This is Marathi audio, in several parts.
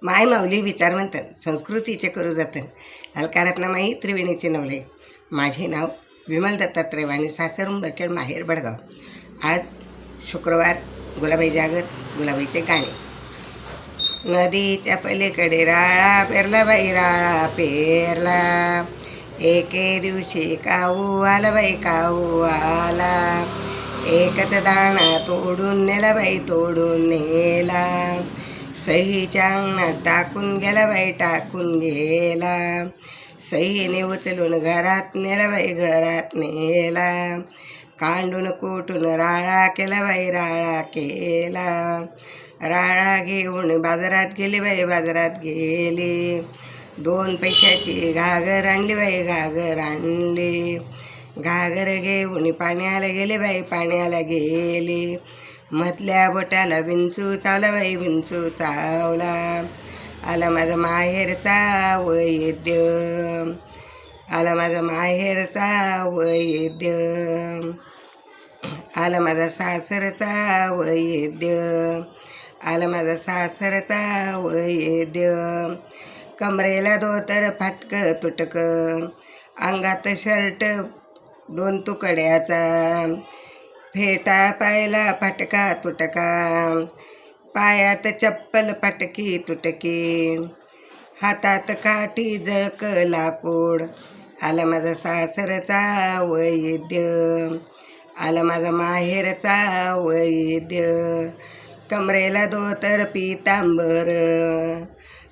माय माऊली विचार म्हणतात संस्कृतीचे करू जतन अलकारातला माई त्रिवेणीचे नवले. माझे नाव विमल दत्तात्रय आणि सासर उंबरखेड माहेर बडगाव. आज शुक्रवार. गुलाबाई जागर, गुलाबाईचे गाणे. नदीच्या पलीकडे राळा पेरला बाई राळा पेरला, एके दिवशी काऊ आला बाई काऊ आला, एकच दाणा तोडून नेला बाई तोडून नेला, सहीच्या अंगणात टाकून गेला बाई टाकून गेला, सहीने उचलून घरात नेला बाई घरात नेला, कांडून कुटून राळा केला बाई राळा केला, राळा घेऊन बाजारात गेली बाई बाजारात गेली, 2 पैशाची घागर आणली बाई घागर आणली, घागर घेऊन पाण्याला गेले बाई पाण्याला गेली, मधल्या बोटाला विंचू चावला बाई विंचू चावला, आला माझा माहेरचा वैद्य, आला माझा माहेरचा वैद्य, आला माझा सासरचा वैद्य, आला माझा सासरचा वैद्य, कमरेला धोतर फाटकं तुटकं, अंगात शर्ट 2 तुकड्याचा, फेटा पायला फाटका तुटका, पायात चप्पल फाटकी तुटकी, हातात काठी जळक लाकूड, आला माझा सासरचा वैद्य, आला माझा माहेरचा वैद्य, कमरेला धोतर पितांबर,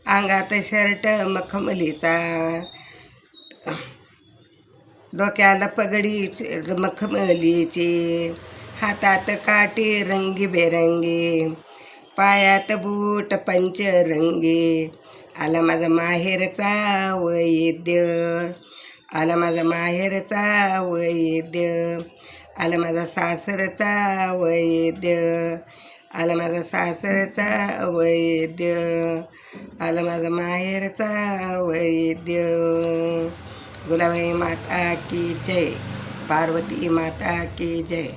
अंगात शर्ट मखमलीचा, डोक्याला पगडी मखमलीची, हातात काठी रंगीबेरंगी, पायात बूट पंचरंगी, आला माझा माहेरचा वैद्य, आला माझा माहेरचा वैद्य, आला माझा सासरचा वैद्य, आला माझा सासरचा वैद्य, आला माझा माहेरचा वैद्य. गुलाबाई माता की जय, पार्वती माता की जय.